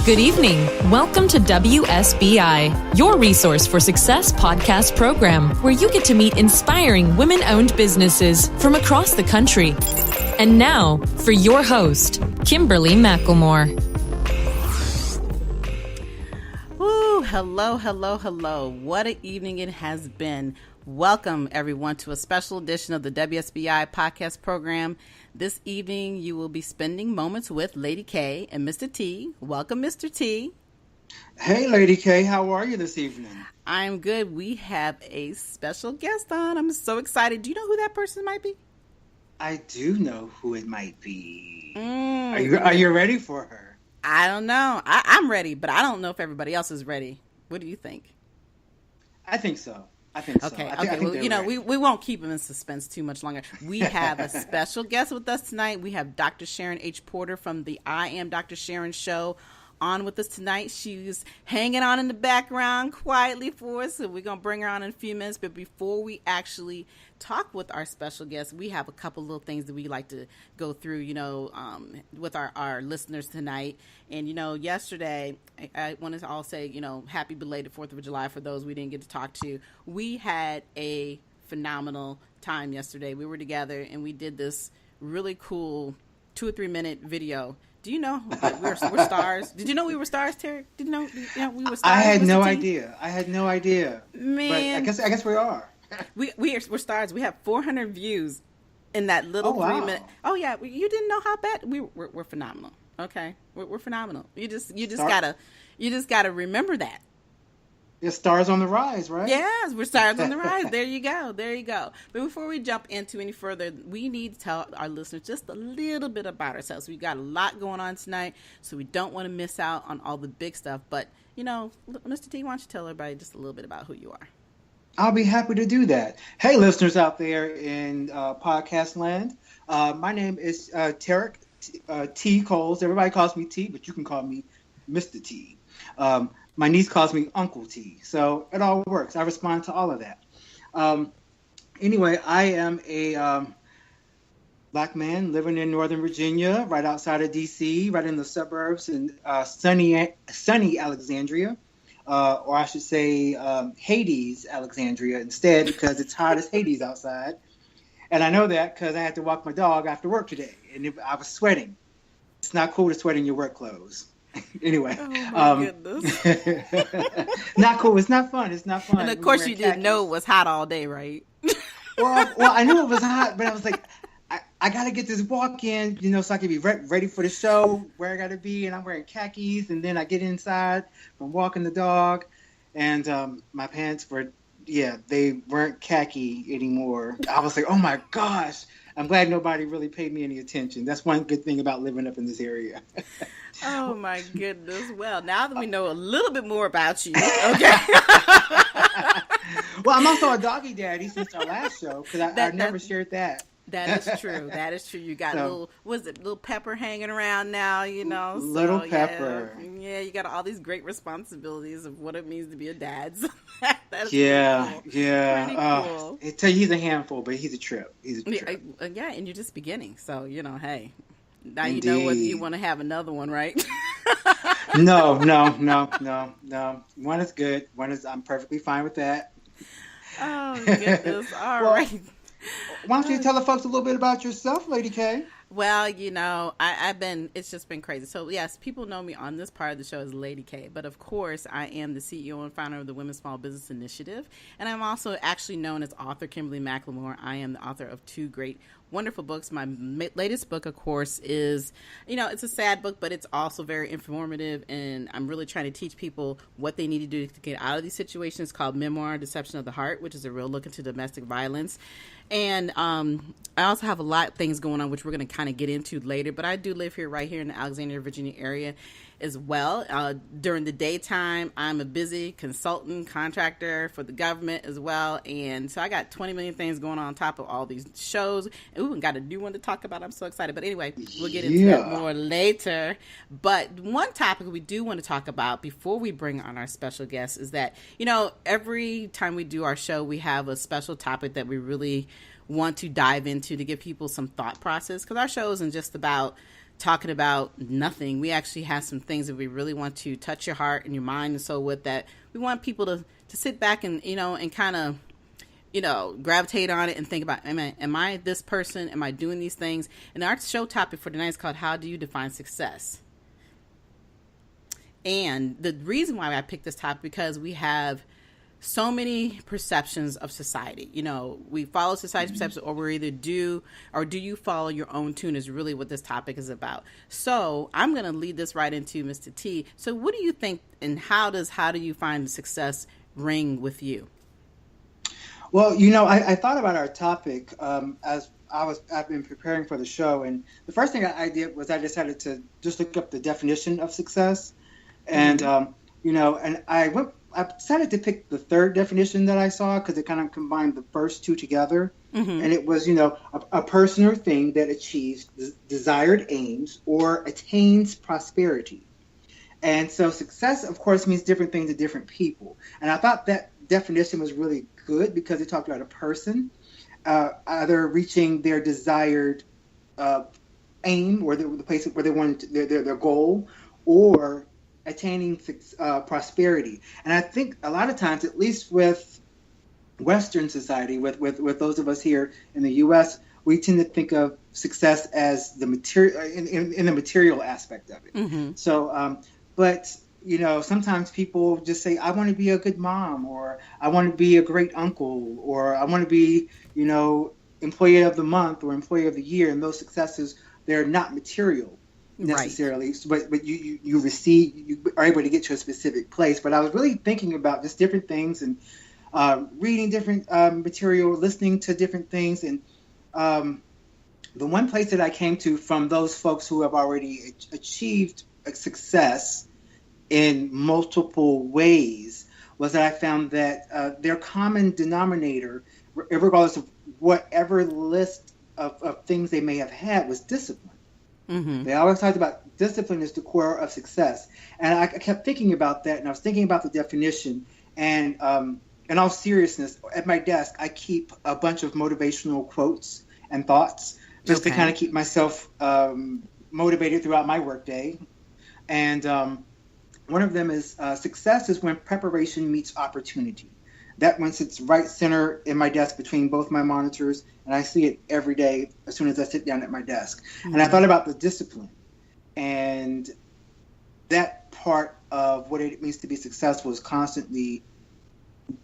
Good evening. Welcome to WSBI, your resource for success podcast program, where you get to meet inspiring women-owned businesses from across the country. And now, for your host, Kimberly McElmore. Ooh, hello. What an evening it has been. Welcome, everyone, to a special edition of the WSBI podcast program. This evening, you will be spending moments with Lady K and Mr. T. Welcome, Mr. T. Hey, Lady K. How are you this evening? I'm good. We have a special guest on. I'm so excited. Do you know who that person might be? I do know who it might be. Are you ready for her? I don't know. I'm ready, but I don't know if everybody else is ready. What do you think? I think so. Okay. I think Well, you know, ready. we won't keep them in suspense too much longer. We have a special guest with us tonight. We have Dr. Sharon H. Porter from the I Am Dr. Sharon show on with us tonight. She's hanging on in the background quietly for us, so we're going to bring her on in a few minutes. But before we actually talk with our special guest, we have a couple little things that we like to go through, you know, with our listeners tonight. And, you know, yesterday, I wanted to all say, you know, happy belated 4th of July for those we didn't get to talk to. We had a phenomenal time yesterday. We were together and we did this really cool 2 or 3 minute video. Do you know that we're stars? Did you know we were stars, Terry? Did you know we were stars? I had Mr. no T? idea. Man, But I guess we are. we're stars. We have 400 views in that little 3 minute. Oh yeah, you didn't know how bad we're phenomenal. Okay, we're phenomenal. You just gotta remember that. It's stars on the rise, right? Yes, we're stars on the rise. There you go. But before we jump into any further, we need to tell our listeners just a little bit about ourselves. We've got a lot going on tonight, so we don't want to miss out on all the big stuff. But, you know, Mr. T, why don't you tell everybody just a little bit about who you are? I'll be happy to do that. Hey, listeners out there in podcast land. My name is Tarek T. Coles. Everybody calls me T, but you can call me Mr. T. My niece calls me Uncle T, so it all works. I respond to all of that. Anyway, I am a Black man living in Northern Virginia, right outside of D.C., right in the suburbs in sunny Alexandria, or I should say Hades, Alexandria instead, because it's hot as Hades outside. And I know that because I had to walk my dog after work today, and I was sweating. It's not cool to sweat in your work clothes. Anyway, oh my goodness. Not cool. It's not fun. And of course, you didn't know it was hot all day, right? well, I knew it was hot, but I was like, I got to get this walk in, you know, so I can be ready for the show where I got to be. And I'm wearing khakis, and then I get inside from walking the dog, and my pants they weren't khaki anymore. I was like, oh my gosh. I'm glad nobody really paid me any attention. That's one good thing about living up in this area. Oh, my goodness. Well, now that we know a little bit more about you, okay. Well, I'm also a doggy daddy since our last show, because I never shared that. That is true. You got little Pepper hanging around now, you know. Little Pepper. Yeah, you got all these great responsibilities of what it means to be a dad. So that's yeah. Pretty cool. I tell you, he's a handful, but he's a trip. Yeah, and you're just beginning. So, you know, hey, now Indeed. You know whether you want to have another one, right? No. One is good. I'm perfectly fine with that. Oh, goodness. All right. Why don't you tell the folks a little bit about yourself, Lady K? Well, you know, it's just been crazy. So, yes, people know me on this part of the show as Lady K. But, of course, I am the CEO and founder of the Women's Small Business Initiative. And I'm also actually known as author Kimberly McElmore. I am the author of 2 great, wonderful books. My latest book, of course, is, you know, it's a sad book, but it's also very informative. And I'm really trying to teach people what they need to do to get out of these situations, called Memoir, Deception of the Heart, which is a real look into domestic violence. And I also have a lot of things going on, which we're going to kind of get into later. But I do live right here in the Alexandria, Virginia area as well. During the daytime, I'm a busy consultant, contractor for the government as well. And so I got 20 million things going on top of all these shows. And we got a new one to talk about. I'm so excited. But anyway, we'll get into that more later. But one topic we do want to talk about before we bring on our special guest is that, you know, every time we do our show, we have a special topic that we really want to dive into to give people some thought process, because our show isn't just about talking about nothing. We actually have some things that we really want to touch your heart and your mind and soul with, that we want people to sit back and, and kind of, gravitate on it and think about, am I this person? Am I doing these things? And our show topic for tonight is called, How Do You Define Success? And the reason why I picked this topic, because we have so many perceptions of society. We follow society's perception, or we either do you follow your own tune, is really what this topic is about. So I'm going to lead this right into Mr. T. So what do you think, and how do you find success ring with you? Well, I thought about our topic as I've been preparing for the show, and the first thing I did was I decided to just look up the definition of success, and and I decided to pick the third definition that I saw, because it kind of combined the first two together. Mm-hmm. And it was, a person or thing that achieves desired aims or attains prosperity. And so success, of course, means different things to different people. And I thought that definition was really good, because it talked about a person either reaching their desired aim, or the place where they wanted their goal, or attaining prosperity. And I think a lot of times, at least with Western society, with those of us here in the U.S., we tend to think of success as the material, in the material aspect of it. Mm-hmm. So, but sometimes people just say, I want to be a good mom, or I want to be a great uncle, or I want to be, employee of the month or employee of the year. And those successes, they're not material necessarily, right. But you are able to get to a specific place. But I was really thinking about just different things, and reading different material, listening to different things, and the one place that I came to from those folks who have already achieved a success in multiple ways was that I found that their common denominator, regardless of whatever list of things they may have had, was discipline. Mm-hmm. They always talked about discipline is the core of success. And I kept thinking about that, and I was thinking about the definition. And in all seriousness, at my desk, I keep a bunch of motivational quotes and thoughts just to kind of keep myself motivated throughout my workday. And one of them is, success is when preparation meets opportunity. That one sits right center in my desk between both my monitors, and I see it every day as soon as I sit down at my desk. Mm-hmm. And I thought about the discipline, and that part of what it means to be successful is constantly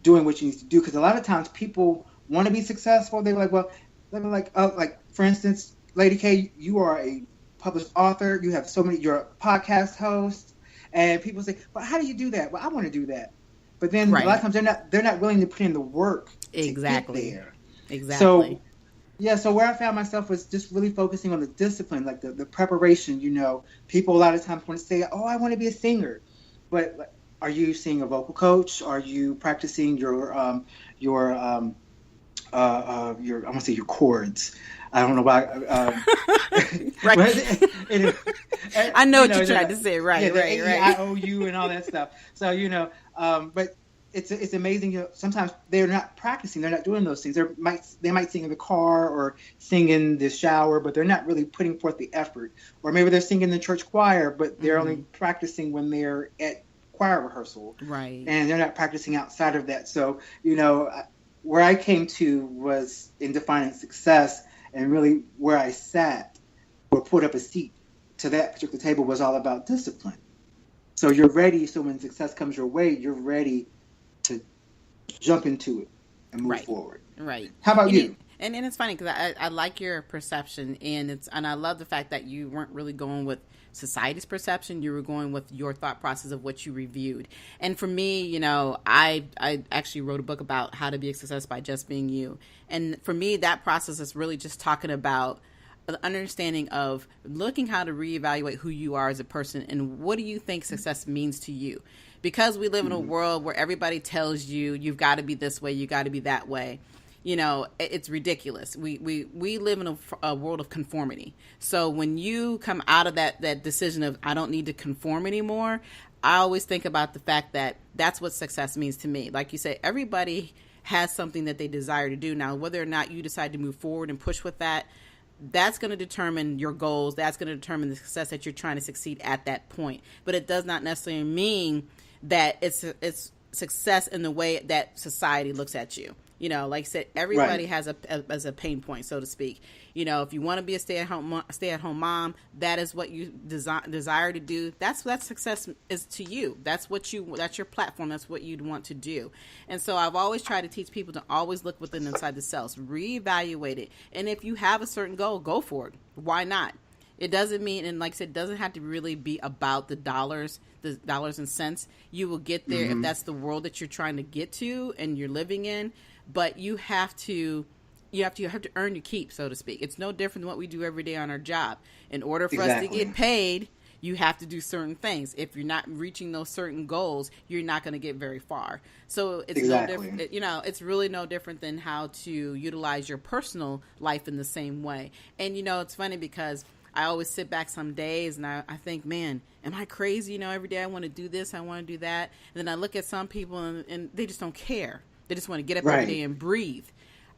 doing what you need to do. Because a lot of times people want to be successful. They're like, for instance, Lady K, you are a published author. You have you're a podcast host, and people say, well, how do you do that? Well, I want to do that. But then a lot of times they're not willing to put in the work to get there. Exactly. So where I found myself was just really focusing on the discipline, like the preparation. People a lot of times want to say, "Oh, I want to be a singer," but are you seeing a vocal coach? Are you practicing your I want to say your chords? I don't know why. Right. I know what you tried to say. Right. Right. AEIOU and all that stuff. So but it's amazing. Sometimes they're not practicing. They're not doing those things. They might sing in the car or sing in the shower, but they're not really putting forth the effort. Or maybe they're singing in the church choir, but they're only practicing when they're at choir rehearsal. Right. And they're not practicing outside of that. So where I came to was in defining success. And really where I sat or put up a seat to that particular table was all about discipline. So you're ready. So when success comes your way, you're ready to jump into it and move forward. Right. How about you? And it's funny because I like your perception, and I love the fact that you weren't really going with society's perception. You were going with your thought process of what you reviewed. And for me, I actually wrote a book about how to be a success by just being you. And for me, that process is really just talking about the understanding of looking how to reevaluate who you are as a person and what do you think success means to you. Because we live in a world where everybody tells you, you've got to be this way, you got to be that way. It's ridiculous. We live in a world of conformity. So when you come out of that decision of, I don't need to conform anymore, I always think about the fact that that's what success means to me. Like you say, everybody has something that they desire to do. Now, whether or not you decide to move forward and push with that, that's going to determine your goals. That's going to determine the success that you're trying to succeed at that point. But it does not necessarily mean that it's success in the way that society looks at you. You know, like I said, everybody has a pain point, so to speak. You know, if you want to be a stay-at-home mom, that is what you desire to do. That's what success is to you. That's your platform. That's what you'd want to do. And so I've always tried to teach people to always look within inside themselves, reevaluate it. And if you have a certain goal, go for it. Why not? It doesn't mean, and like I said, it doesn't have to really be about the dollars and cents. You will get there if that's the world that you're trying to get to and you're living in. But you have to earn your keep, so to speak. It's no different than what we do every day on our job. In order for us to get paid, you have to do certain things. If you're not reaching those certain goals, you're not going to get very far. So it's no different. You know, it's really no different than how to utilize your personal life in the same way. And you know, it's funny because I always sit back some days and I think, man, am I crazy? You know, every day I want to do this, I want to do that. And then I look at some people and they just don't care. They just want to get up every day and breathe.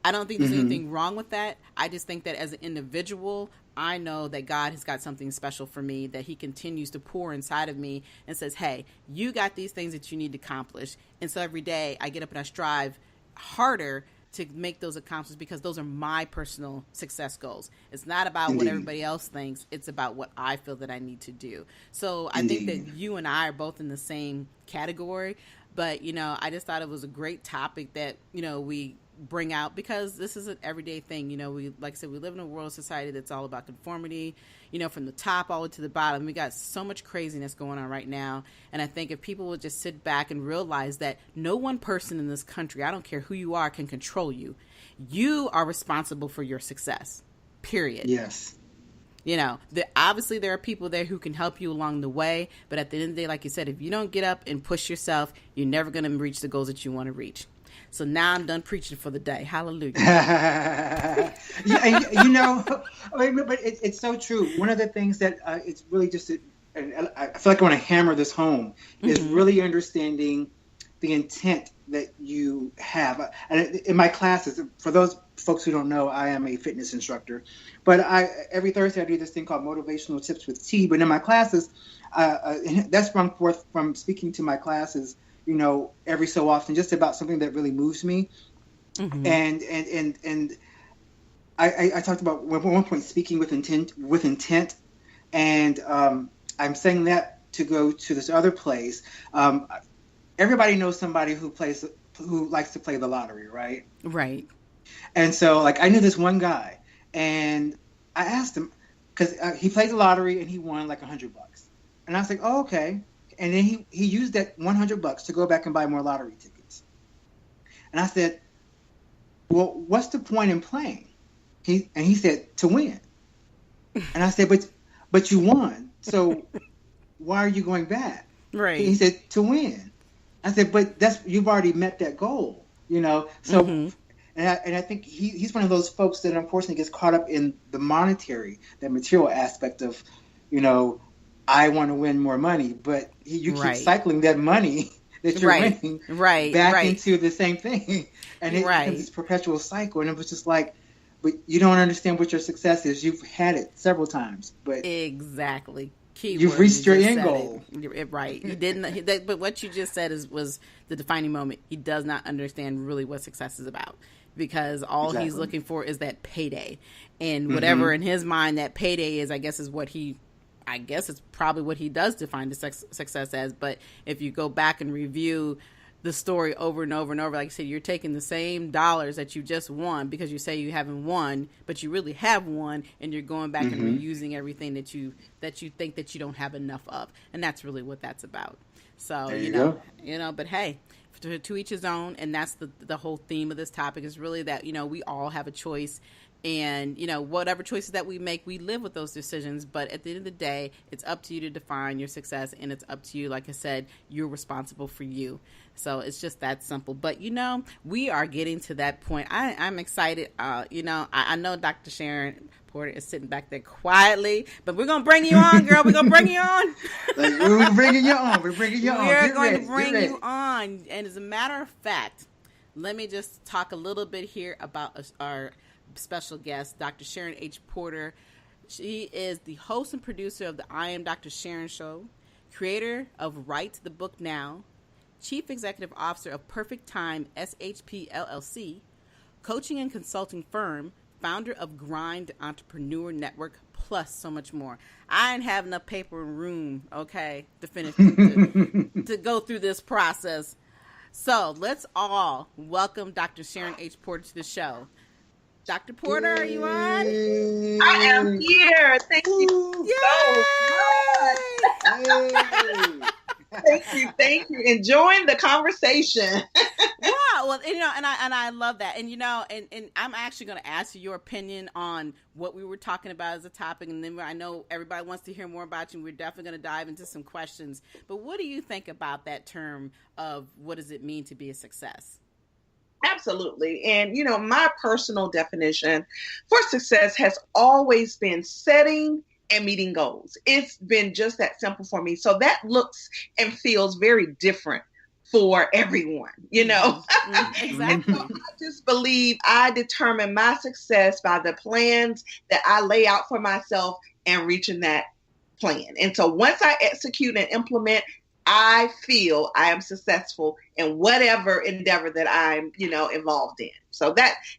I don't think there's anything wrong with that. I just think that as an individual, I know that God has got something special for me, that he continues to pour inside of me and says, hey, you got these things that you need to accomplish. And so every day I get up and I strive harder to make those accomplishments because those are my personal success goals. It's not about what everybody else thinks. It's about what I feel that I need to do. So I think that you and I are both in the same category. But, you know, I just thought it was a great topic that, you know, we bring out because this is an everyday thing. You know, like I said, we live in a world society that's all about conformity, you know, from the top all the way to the bottom. We got so much craziness going on right now. And I think if people would just sit back and realize that no one person in this country, I don't care who you are, can control you. You are responsible for your success, period. Yes. You know, obviously there are people there who can help you along the way. But at the end of the day, like you said, if you don't get up and push yourself, you're never going to reach the goals that you want to reach. So now I'm done preaching for the day. Hallelujah. You know, but it's so true. One of the things that it's really just, and I feel like I want to hammer this home, is really understanding the intent that you have. And in my classes, for those folks who don't know, I am a fitness instructor, but every Thursday I do this thing called Motivational Tips with T. But in my classes, that's sprung forth from speaking to my classes, you know, every so often, just about something that really moves me. And I talked about at one point speaking with intent, and I'm saying that to go to this other place. Everybody knows somebody who likes to play the lottery, right? Right. And so, like, I knew this one guy, and I asked him because he played the lottery and he won like $100, and I was like, "Oh, okay." And then he used that $100 to go back and buy more lottery tickets. And I said, "Well, what's the point in playing?" He said, "To win." And I said, "But you won, so why are you going back?" Right. He said, "To win." I said, "But you've already met that goal, you know." So, and I think he's one of those folks that unfortunately gets caught up in the monetary, that material aspect of, you know, I want to win more money, but you keep cycling that money that you're winning back into the same thing, and it becomes this perpetual cycle. And it was just like, but you don't understand what your success is. You've had it several times, but exactly. You've reached your end goal. Right. You didn't. But what you just said was the defining moment. He does not understand really what success is about, because all he's looking for is that payday, and whatever in his mind that payday is, I guess it's probably what he does define the success as. But if you go back and review the story over and over and over, like you said, you're taking the same dollars that you just won because you say you haven't won, but you really have won, and you're going back and reusing everything that you think that you don't have enough of, and that's really what that's about. So you know, but hey, to each his own, and that's the whole theme of this topic is really that, you know, we all have a choice. And, you know, whatever choices that we make, we live with those decisions. But at the end of the day, it's up to you to define your success. And it's up to you. Like I said, you're responsible for you. So it's just that simple. But, you know, we are getting to that point. I'm excited. You know, I know Dr. Sharon Porter is sitting back there quietly. But we're going to bring you on, girl. We're going to bring you on. We're bringing you on. We're bringing you on. We're going to bring you on. And as a matter of fact, let me just talk a little bit here about our special guest, Dr. Sharon H. Porter. She is the host and producer of the I Am Dr. Sharon Show, creator of Write the Book Now, Chief Executive Officer of Perfect Time SHP LLC, coaching and consulting firm, founder of Grind Entrepreneur Network, plus so much more. I didn't have enough paper and room, okay, to finish to go through this process. So let's all welcome Dr. Sharon H. Porter to the show. Dr. Porter, are you on? I am here. Thank you so much. Thank you. Enjoying the conversation. Wow. Well, and I love that. And and I'm actually going to ask you your opinion on what we were talking about as a topic. And then I know everybody wants to hear more about you. And we're definitely going to dive into some questions. But what do you think about that term of what does it mean to be a success? Absolutely. And, my personal definition for success has always been setting and meeting goals. It's been just that simple for me. So that looks and feels very different for everyone, Exactly. So I just believe I determine my success by the plans that I lay out for myself and reaching that plan. And so once I execute and implement, I feel I am successful in whatever endeavor that I'm, involved in. So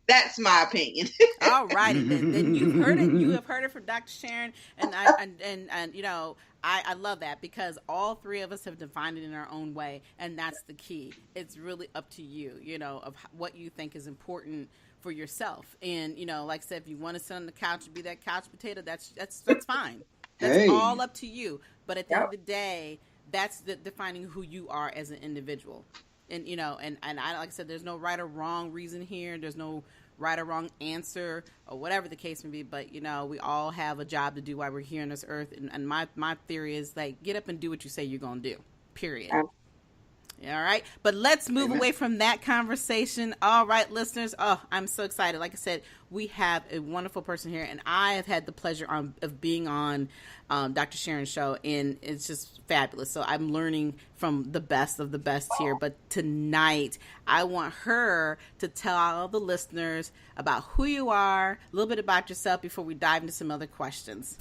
that's my opinion. All righty, then you've heard it. You have heard it from Dr. Sharon, and I love that because all three of us have defined it in our own way, and that's the key. It's really up to you, of what you think is important for yourself. And like I said, if you want to sit on the couch and be that couch potato, that's fine. That's all up to you. But at the end of the day, that's defining who you are as an individual. And, and I, like I said, there's no right or wrong reason here. There's no right or wrong answer or whatever the case may be. But, we all have a job to do while we're here on this earth. And my theory is, get up and do what you say you're going to do, period. All right. But let's move away from that conversation. All right, listeners. Oh, I'm so excited. Like I said, we have a wonderful person here, and I have had the pleasure of being on Dr. Sharon's show, and it's just fabulous. So I'm learning from the best of the best here. But tonight, I want her to tell all the listeners about who you are, a little bit about yourself before we dive into some other questions.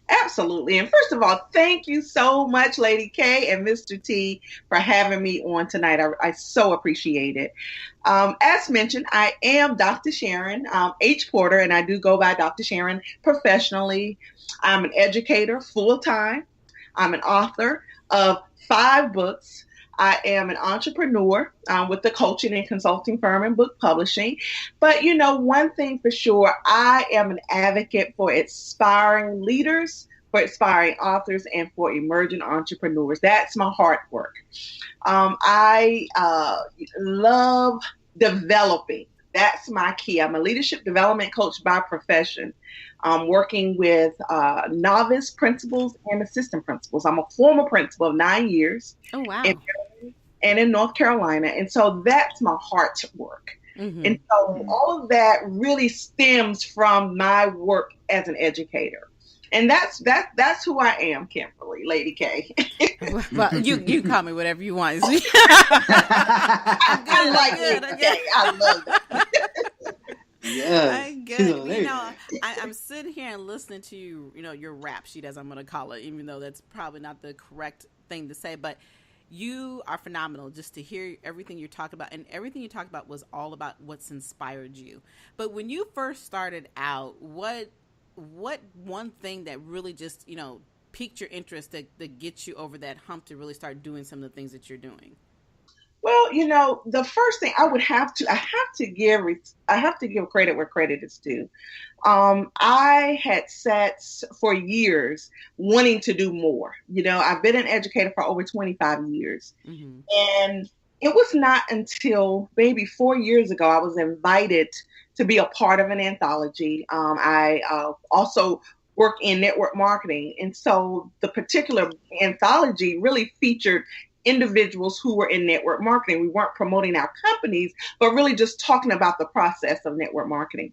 Absolutely. And first of all, thank you so much, Lady K and Mr. T, for having me on tonight. I so appreciate it. As mentioned, I am Dr. Sharon H. Porter, and I do go by Dr. Sharon professionally. I'm an educator full-time. I'm an author of 5 books. I am an entrepreneur with the coaching and consulting firm and book publishing. But, one thing for sure, I am an advocate for inspiring leaders, for inspiring authors, and for emerging entrepreneurs. That's my heart work. I love developing. That's my key. I'm a leadership development coach by profession, working with novice principals and assistant principals. I'm a former principal of 9 years. Oh, wow. In North Carolina. And so that's my heart work. Mm-hmm. And so all of that really stems from my work as an educator. And that's who I am, Kimberly, Lady K. Well, you call me whatever you want. I like Lady K. I love that. Yes. I'm good. I'm sitting here and listening to you, your rap sheet, as I'm going to call it, even though that's probably not the correct thing to say, but you are phenomenal just to hear everything you're talking about. And everything you talked about was all about what's inspired you. But when you first started out, what one thing that really just, piqued your interest that gets you over that hump to really start doing some of the things that you're doing? Well, the first thing I have to give credit where credit is due. I had sat for years wanting to do more. I've been an educator for over 25 years. Mm-hmm. And it was not until maybe 4 years ago I was invited to be a part of an anthology. I also work in network marketing. And so the particular anthology really featured individuals who were in network marketing. We weren't promoting our companies, but really just talking about the process of network marketing.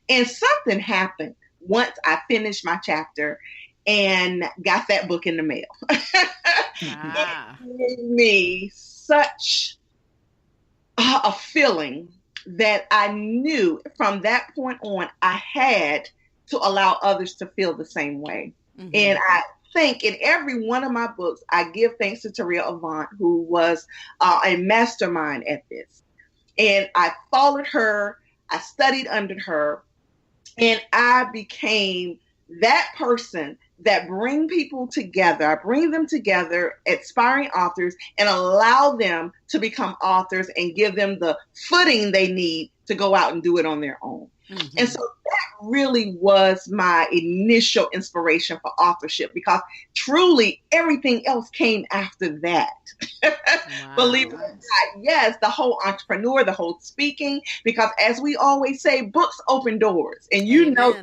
And something happened once I finished my chapter and got that book in the mail. It gave me such a feeling that I knew from that point on, I had to allow others to feel the same way. Mm-hmm. And I think in every one of my books, I give thanks to Taria Avant, who was a mastermind at this. And I followed her, I studied under her, and I became that person that bring people together. I bring them together, aspiring authors, and allow them to become authors and give them the footing they need to go out and do it on their own. Mm-hmm. And so that really was my initial inspiration for authorship, because truly everything else came after that. Wow. Believe it or not, yes, the whole entrepreneur, the whole speaking, because as we always say, books open doors, and you Amen. know.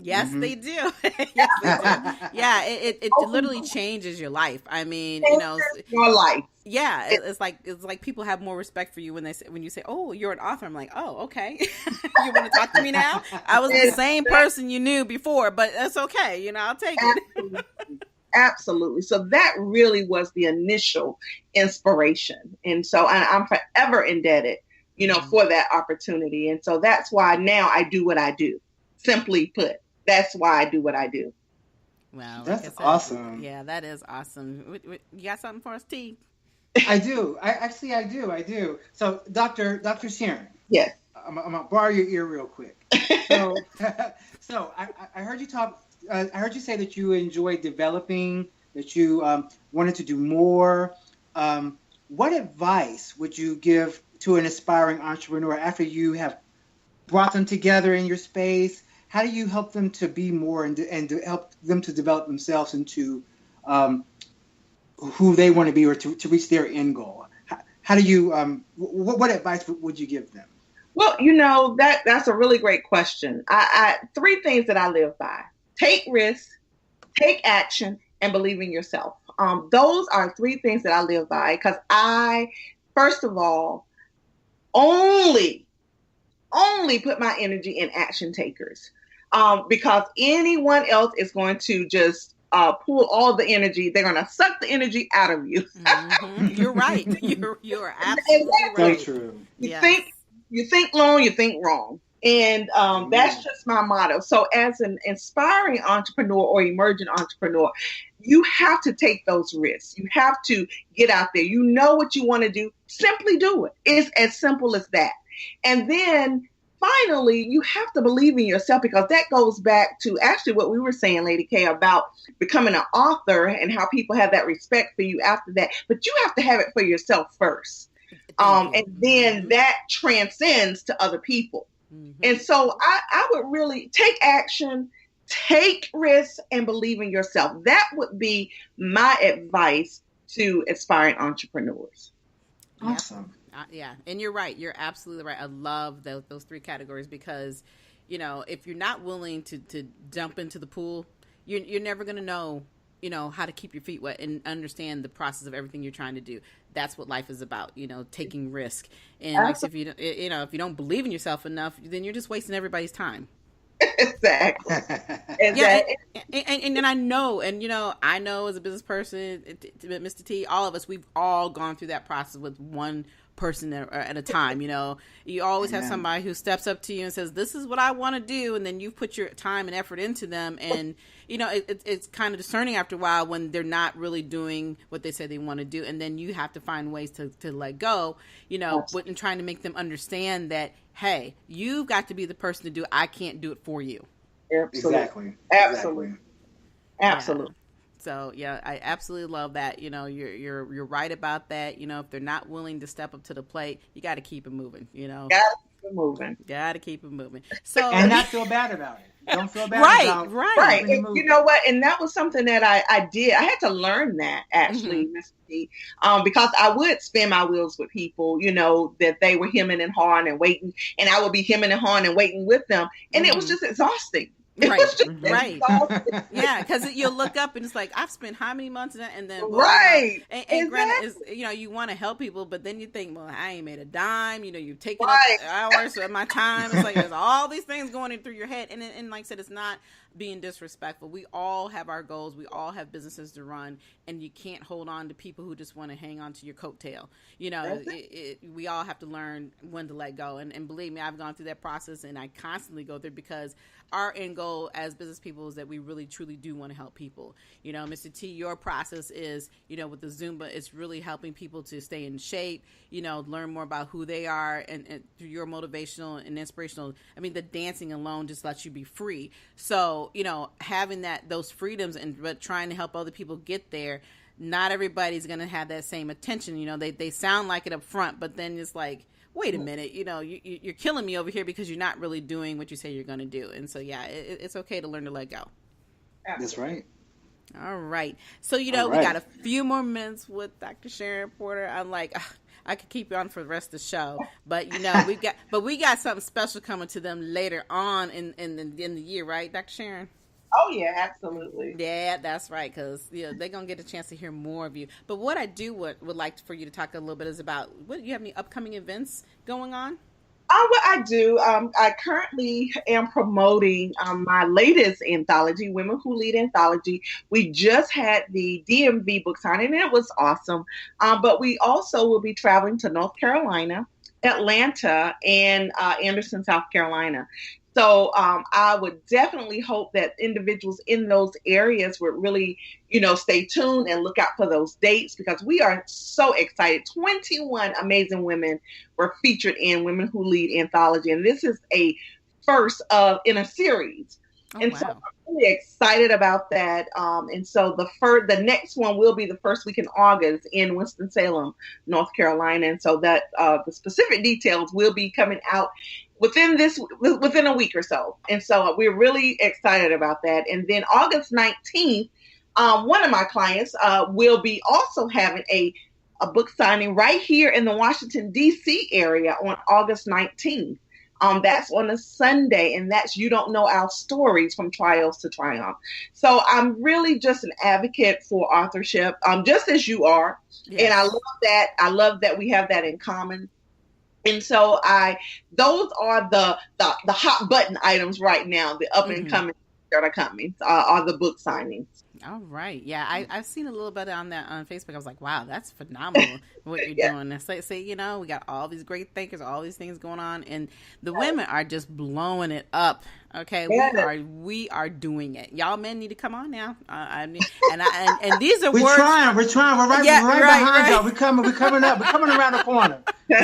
Yes, Mm-hmm. they do. Yes, they do. Yeah, it literally changes your life. I mean, you know, your life. Yeah, it's like people have more respect for you when you say, "Oh, you're an author." I'm like, "Oh, okay." You want to talk to me now? I was the same person you knew before, but that's okay. You know, I'll take it. Absolutely. So that really was the initial inspiration, and so I'm forever indebted, you know, for that opportunity. And so that's why now I do what I do. Simply put, that's why I do what I do. Wow, that's awesome. Yeah, that is awesome. You got something for us, T? I do. I do. So, Dr. Sharon. Yes. I'm gonna borrow your ear real quick. So, I heard you talk. I heard you say that you enjoyed developing, that you wanted to do more. What advice would you give to an aspiring entrepreneur after you have brought them together in your space? How do you help them to be more and to help them to develop themselves into who they want to be, or to reach their end goal? How do you, what advice would you give them? Well, you know, that's a really great question. I three things that I live by: take risks, take action, and believe in yourself. Those are three things that I live by, because I, first of all, only put my energy in action takers, because anyone else is going to just pull all the energy. They're going to suck the energy out of you. Mm-hmm. You're right. You're absolutely right. So true. You think long, you think wrong. And that's just my motto. So as an inspiring entrepreneur or emerging entrepreneur, you have to take those risks. You have to get out there. You know what you want to do. Simply do it. It's as simple as that. And then finally, you have to believe in yourself, because that goes back to actually what we were saying, Lady K, about becoming an author and how people have that respect for you after that. But you have to have it for yourself first. And then that transcends to other people. Mm-hmm. And so I would really take action, take risks, and believe in yourself. That would be my advice to aspiring entrepreneurs. Awesome. Yeah, and you're right. You're absolutely right. I love those three categories, because, you know, if you're not willing to jump into the pool, you're never going to know, you know, how to keep your feet wet and understand the process of everything you're trying to do. That's what life is about, you know, taking risk. And like, if you don't believe in yourself enough, then you're just wasting everybody's time. Exactly. Yeah, and I know, and you know, I know as a business person, Mr. T, all of us, we've all gone through that process with one person at a time. You know, you always have somebody who steps up to you and says, "This is what I want to do," and then you put your time and effort into them, and you know, it's kind of discerning after a while when they're not really doing what they say they want to do, and then you have to find ways to let go. You know, and trying to make them understand that, hey, you've got to be the person to do it. I can't do it for you. Absolutely. Yeah. So yeah, I absolutely love that. You know, you're right about that. You know, if they're not willing to step up to the plate, you got to keep it moving. You know, got to keep it moving. So and not feel bad about it. Don't feel bad about right. And you know what? And that was something that I did. I had to learn that, actually, Mr. T, because I would spin my wheels with people, you know, that they were hemming and hawing and waiting, and I would be hemming and hawing and waiting with them, and it was just exhausting. Right. Yeah, because you'll look up and it's like, I've spent how many months in that, and then right. And granted, is you want to help people, but then you think, well, I ain't made a dime. You've taken right. up hours of my time. It's like there's all these things going in through your head, and like I said, it's not being disrespectful. We all have our goals. We all have businesses to run, and you can't hold on to people who just want to hang on to your coattail. We all have to learn when to let go. And believe me, I've gone through that process, and I constantly go through, because our end goal as business people is that we really, truly do want to help people. Mr. T, your process is, with the Zumba, it's really helping people to stay in shape, learn more about who they are, and through your motivational and inspirational. I mean, the dancing alone just lets you be free. So, having those freedoms but trying to help other people get there, not everybody's going to have that same attention. They sound like it up front, but then it's like, wait a minute, you're killing me over here because you're not really doing what you say you're going to do. And so, yeah, it's okay to learn to let go. That's right. All right. So, we got a few more minutes with Dr. Sharon Porter. I'm like, I could keep you on for the rest of the show, but we got something special coming to them later on in the year, right, Dr. Sharon? Oh yeah, absolutely. Yeah, that's right, because they're gonna get a chance to hear more of you. But what I would like for you to talk a little bit is about, what you have any upcoming events going on? What I do, I currently am promoting my latest anthology, Women Who Lead Anthology. We just had the DMV book signing, and it was awesome. But we also will be traveling to North Carolina, Atlanta, and Anderson, South Carolina. So I would definitely hope that individuals in those areas would really, stay tuned and look out for those dates, because we are so excited. 21 amazing women were featured in Women Who Lead Anthology, and this is a first in a series. Oh, and wow. So I'm really excited about that. And so the next one will be the first week in August in Winston-Salem, North Carolina. And so that the specific details will be coming out within a week or so. And so we're really excited about that. And then August 19th, one of my clients will be also having a book signing right here in the Washington, D.C. area on August 19th. That's on a Sunday, and that's You Don't Know Our Stories from Trials to Triumph. So I'm really just an advocate for authorship, just as you are. Yes. And I love that. I love that we have that in common. And so those are the hot button items right now, the up and coming that are coming, are the book signings. All right. Yeah, I've seen a little bit on that on Facebook. I was like, wow, that's phenomenal what you're doing. It's like, we got all these great thinkers, all these things going on, and the women are just blowing it up. Okay, we are doing it. Y'all men need to come on now. And these are we're words. We're trying. We're right behind y'all. We're coming up. We're coming around the corner. But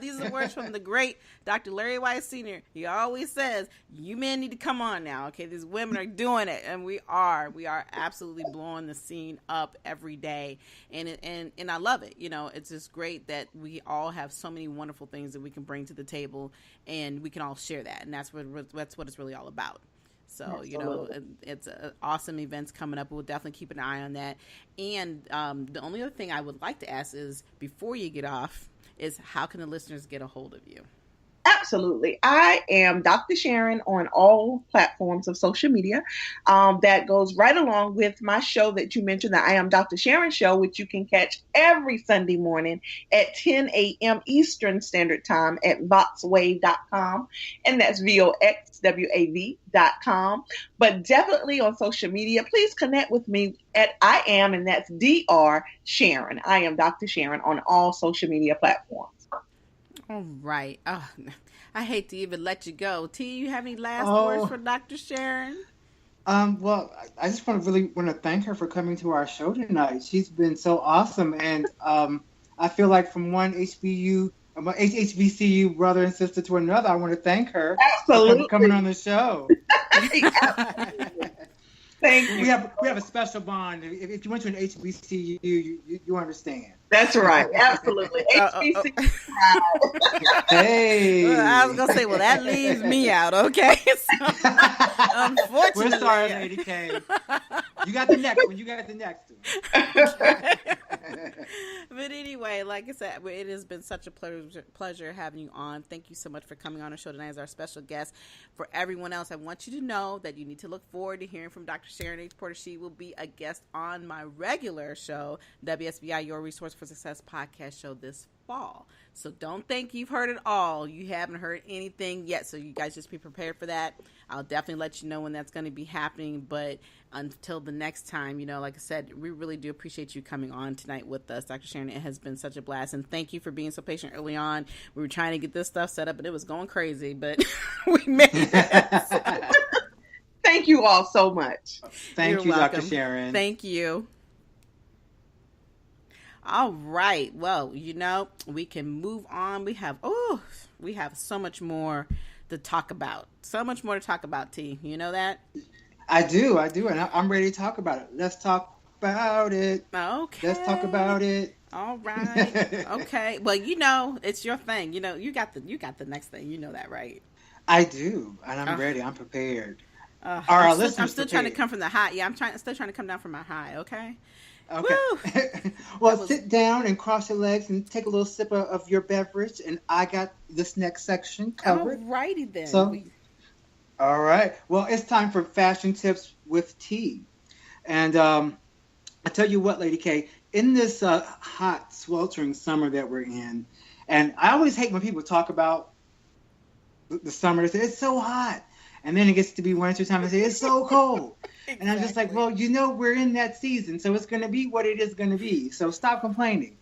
these are words from the great Dr. Larry White Sr. He always says, you men need to come on now. Okay, these women are doing it, and we are absolutely blowing the scene up every day, and I love it. It's just great that we all have so many wonderful things that we can bring to the table, and we can all share that, and that's what it's really all about. So, Absolutely. It's awesome events coming up. We'll definitely keep an eye on that. And the only other thing I would like to ask is, before you get off, is how can the listeners get a hold of you? Absolutely. I am Dr. Sharon on all platforms of social media. That goes right along with my show that you mentioned, the I Am Dr. Sharon show, which you can catch every Sunday morning at 10 a.m. Eastern Standard Time at voxwave.com. And that's VOXWAV.com. But definitely on social media, please connect with me at I Am, and that's Dr. Sharon. I Am Dr. Sharon on all social media platforms. All right. Oh, I hate to even let you go. T, you have any last words for Dr. Sharon? Well, I just want to thank her for coming to our show tonight. She's been so awesome, and I feel like from one HBCU brother and sister to another, I want to thank her for coming on the show. Thank you. We have a special bond. If you went to an HBCU, you understand. That's right. Absolutely. HBCU. Hey. Well, I was gonna say, well, that leaves me out. Okay. So, unfortunately, we're sorry, Lady K. You got the next one. Okay. But anyway, like I said, it has been such a pleasure having you on. Thank you so much for coming on our show tonight as our special guest. For everyone else, I want you to know that you need to look forward to hearing from Dr. Sharon H. Porter. She will be a guest on my regular show, WSBI Your Resource for Success podcast show this fall. So don't think you've heard it all. You haven't heard anything yet. So you guys just be prepared for that. I'll definitely let you know when that's going to be happening. But until the next time, like I said, we really do appreciate you coming on tonight with us, Dr. Sharon. It has been such a blast. And thank you for being so patient early on. We were trying to get this stuff set up, and it was going crazy, but we made it. Thank you all so much. Thank you, welcome. Dr. Sharon. Thank you. All right. Well, we can move on. We have so much more to talk about. So much more to talk about, T. You know that? I do. And I'm ready to talk about it. Let's talk about it. Okay. Let's talk about it. All right. Okay. Well, it's your thing. You got the next thing. You know that, right? I do. And I'm ready. I'm prepared. I'm still trying to come from the high. Yeah, still trying to come down from my high. Okay. Okay. Well, sit down and cross your legs and take a little sip of your beverage, and I got this next section covered. All righty then. So, all right. Well, it's time for fashion tips with T. And I tell you what, Lady K, in this hot, sweltering summer that we're in, and I always hate when people talk about the summer. They say, it's so hot. And then it gets to be winter time and say, it's so cold. Exactly. And I'm just like, well, we're in that season, so it's going to be what it is going to be. So stop complaining.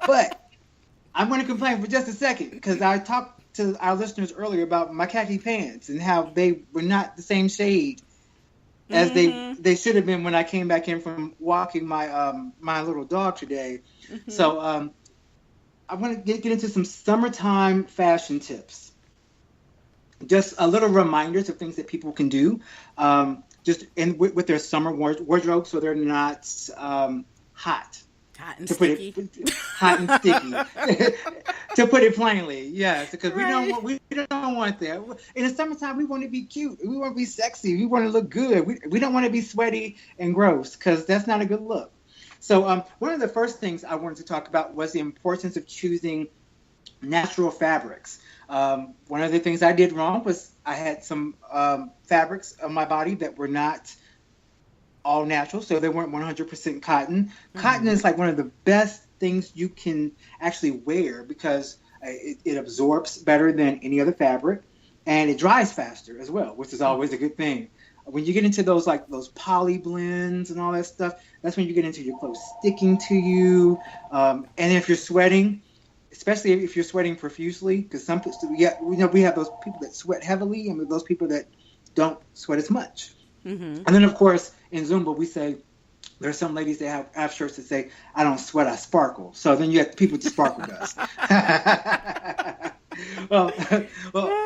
But I'm going to complain for just a second because I talked to our listeners earlier about my khaki pants and how they were not the same shade as they should have been when I came back in from walking my little dog today. Mm-hmm. So I want to get into some summertime fashion tips. Just a little reminders of things that people can do just with their summer wardrobe so they're not hot. Hot and sticky. Hot and sticky. To put it plainly, yes, because we don't want that. In the summertime, we want to be cute. We want to be sexy. We want to look good. We don't want to be sweaty and gross because that's not a good look. So one of the first things I wanted to talk about was the importance of choosing natural fabrics. One of the things I did wrong was I had some fabrics on my body that were not all natural, so they weren't 100% cotton. Mm-hmm. Cotton is like one of the best things you can actually wear because it absorbs better than any other fabric, and it dries faster as well, which is always a good thing. When you get into those poly blends and all that stuff, that's when you get into your clothes sticking to you, and if you're sweating. Especially if you're sweating profusely, because we have those people that sweat heavily and those people that don't sweat as much. Mm-hmm. And then, of course, in Zumba, we say there's some ladies that have shirts that say, I don't sweat, I sparkle. So then you have people to sparkle dust. well,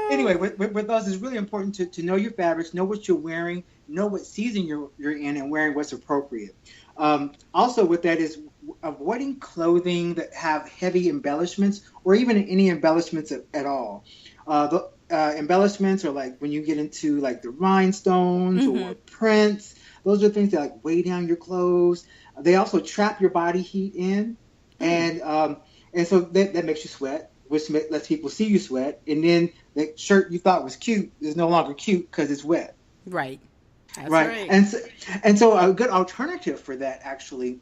anyway, with those, it's really important to know your fabrics, know what you're wearing, know what season you're in, and wearing what's appropriate. Also, with that is avoiding clothing that have heavy embellishments or even any embellishments at all. The embellishments are like when you get into like the rhinestones or prints. Those are things that weigh down your clothes. They also trap your body heat in, and so that makes you sweat, which lets people see you sweat. And then the shirt you thought was cute is no longer cute because it's wet. Right. That's right. And so a good alternative for that actually.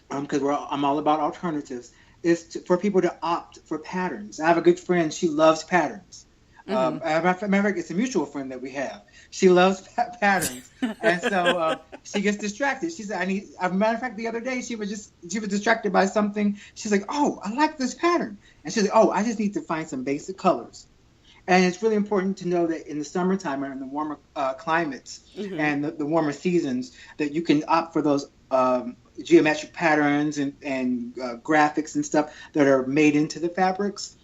Because I'm all about alternatives, is for people to opt for patterns. I have a good friend; she loves patterns. Matter of fact, it's a mutual friend that we have. She loves patterns, and so she gets distracted. She said, As a matter of fact, the other day she was distracted by something. She's like, "Oh, I like this pattern," and she's like, "Oh, I just need to find some basic colors." And it's really important to know that in the summertime and in the warmer climates and the warmer seasons, that you can opt for those. Geometric patterns and graphics and stuff that are made into the fabrics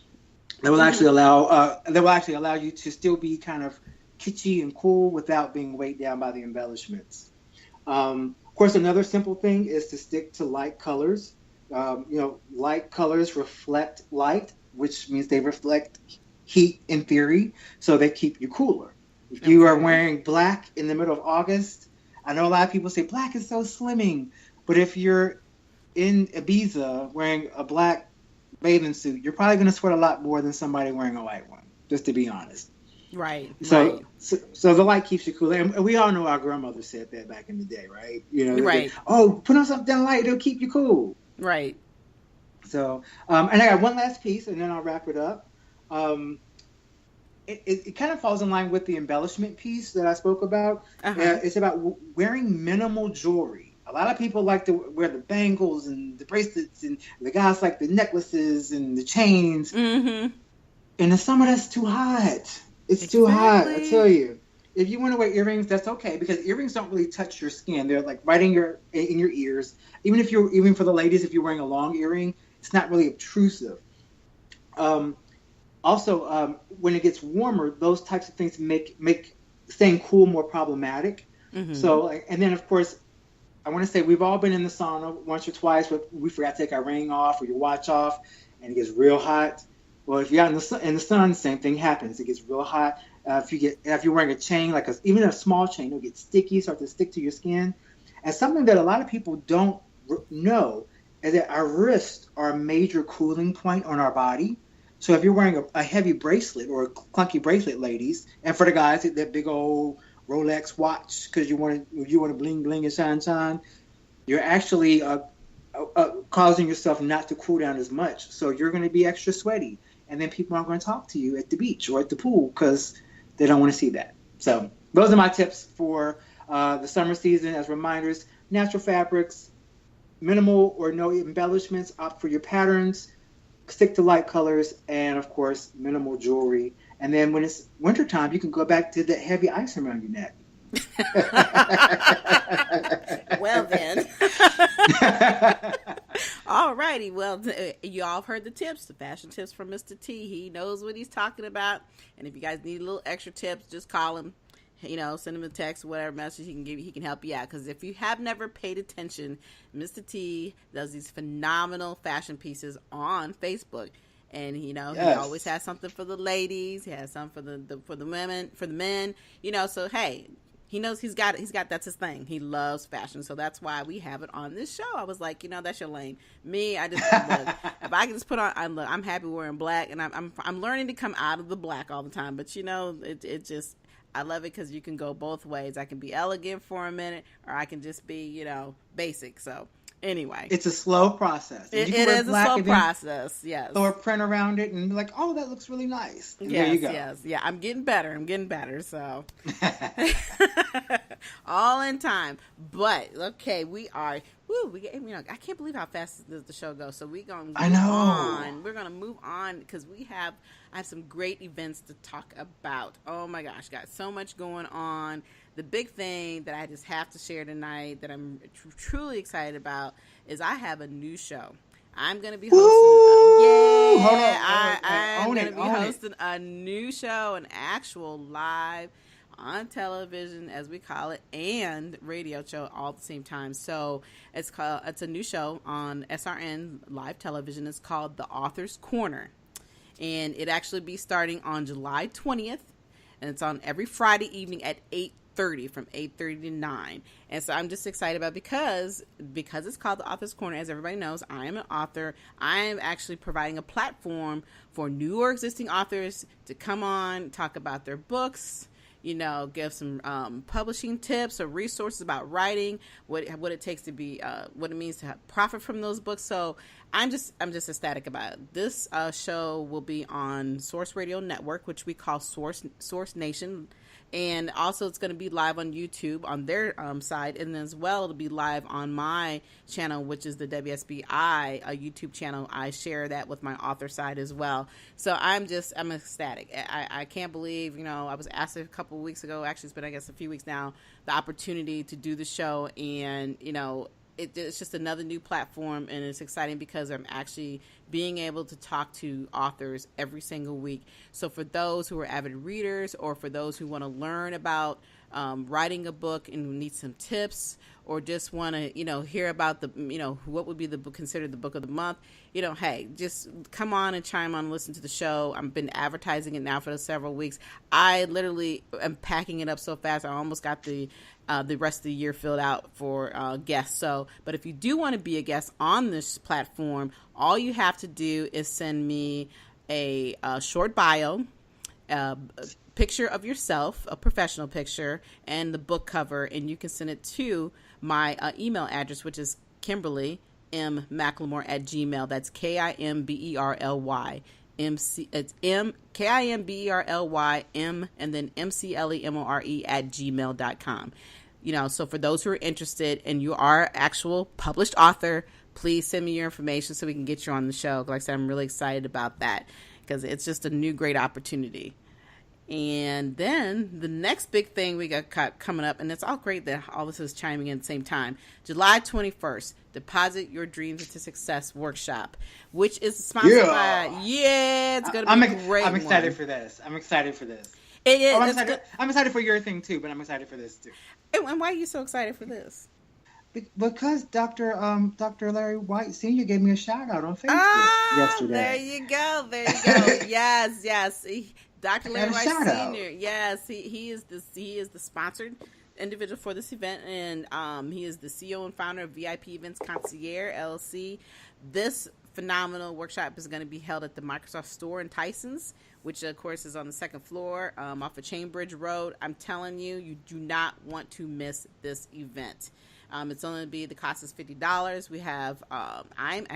that will actually allow you to still be kind of kitschy and cool without being weighed down by the embellishments. Of course, another simple thing is to stick to light colors. Light colors reflect light, which means they reflect heat in theory, so they keep you cooler. If you are wearing black in the middle of August, I know a lot of people say black is so slimming. But if you're in Ibiza wearing a black bathing suit, you're probably going to sweat a lot more than somebody wearing a white one, just to be honest. Right. So the light keeps you cool. And we all know our grandmother said that back in the day, right? You know, right. Put on something light, it'll keep you cool. Right. So, and I got one last piece, and then I'll wrap it up. It kind of falls in line with the embellishment piece that I spoke about. It's about wearing minimal jewelry. A lot of people like to wear the bangles and the bracelets, and the guys like the necklaces and the chains. Mm-hmm. In the summer, that's too hot. It's too hot, I tell you. If you want to wear earrings, that's okay, because earrings don't really touch your skin. They're like right in your ears. Even for the ladies, if you're wearing a long earring, it's not really obtrusive. Also, when it gets warmer, those types of things make staying cool more problematic. Mm-hmm. So, and then of course, I want to say we've all been in the sauna once or twice, but we forgot to take our ring off or your watch off, and it gets real hot. Well, if you're out in the sun, same thing happens. It gets real hot. If you're wearing a chain, even a small chain, it'll get sticky, start to stick to your skin. And something that a lot of people don't know is that our wrists are a major cooling point on our body. So if you're wearing a heavy bracelet or a clunky bracelet, ladies, and for the guys, that big old Rolex watch because you want to bling bling and shine, you're actually causing yourself not to cool down as much. So you're going to be extra sweaty. And then people aren't going to talk to you at the beach or at the pool because they don't want to see that. So those are my tips for the summer season as reminders. Natural fabrics, minimal or no embellishments, opt for your patterns, stick to light colors, and, of course, minimal jewelry. And then when it's wintertime, you can go back to that heavy ice around your neck. Well, then. All righty. Well, you all have heard the tips, the fashion tips from Mr. T. He knows what he's talking about. And if you guys need a little extra tips, just call him. Send him a text, whatever message he can give you. He can help you out. Because if you have never paid attention, Mr. T does these phenomenal fashion pieces on Facebook. And he always has something for the ladies. He has something for the women, for the men. So hey, he knows he's got that's his thing. He loves fashion, so that's why we have it on this show. I was like, that's your lane. Me, I just look, if I can just put on, I'm happy wearing black, and I'm learning to come out of the black all the time. But it just, I love it because you can go both ways. I can be elegant for a minute, or I can just be basic. So. Anyway, it's a slow process. It is a slow process. Yes. Throw a print around it and be like, "Oh, that looks really nice." And yes, there you go. Yes, yeah. I'm getting better. So, all in time. But okay, we are. I can't believe how fast the show goes. So we're gonna move on. We're gonna move on because I have some great events to talk about. Oh my gosh, got so much going on. The big thing that I just have to share tonight that I'm truly excited about is I have a new show. I'm going to be hosting. I'm going to be hosting a new show, an actual live on television, as we call it, and radio show all at the same time. So it's a new show on SRN live television. It's called The Author's Corner, and it actually be starting on July 20th, and it's on every Friday evening at 8:30 from 8:30 to 9. And so I'm just excited about because it's called The Author's Corner. As everybody knows, I am an author. I am actually providing a platform for new or existing authors to come on, talk about their books, give some publishing tips or resources about writing, what it takes to be, what it means to profit from those books. So I'm just ecstatic about it. This show will be on Source Radio Network, which we call Source Nation. And also it's going to be live on YouTube on their side. And then as well, it'll be live on my channel, which is the WSBI YouTube channel. I share that with my author side as well. So I'm ecstatic. I can't believe, I was asked a couple of weeks ago, actually it's been, I guess, a few weeks now, the opportunity to do the show. And, it's just another new platform, and it's exciting because I'm actually being able to talk to authors every single week. So for those who are avid readers, or for those who want to learn about writing a book and need some tips, or just want to, hear about what would be considered the book of the month, hey, just come on and chime on and listen to the show. I've been advertising it now for several weeks. I literally am packing it up so fast. I almost got the rest of the year filled out for guests. So, but if you do want to be a guest on this platform, all you have to do is send me a short bio, a picture of yourself, a professional picture, and the book cover, and you can send it to my email address, which is Kimberly M. McLemore at Gmail. That's KIMBERLY. It's KIMBERLY M and then MCLEMORE at gmail.com. So for those who are interested and you are actual published author, please send me your information so we can get you on the show. Like I said, I'm really excited about that because it's just a new great opportunity. And then the next big thing we got coming up, and it's all great that all this is chiming in at the same time, July 21st, Deposit Your Dreams into Success Workshop, which is sponsored by, it's going to be a great I'm excited one. for this. I'm excited for this. It is. I'm excited for your thing too, but I'm excited for this too. And why are you so excited for this? Because Dr. Larry White Sr. gave me a shout out on Facebook yesterday. There you go. Yes. Dr. Larry White Sr. Yes, he is the sponsored individual for this event, and he is the CEO and founder of VIP Events Concierge LLC. This phenomenal workshop is going to be held at the Microsoft Store in Tysons, which of course is on the second floor off of Chainbridge Road. I'm telling you, you do not want to miss this event. It's only the cost is $50. We have, I'm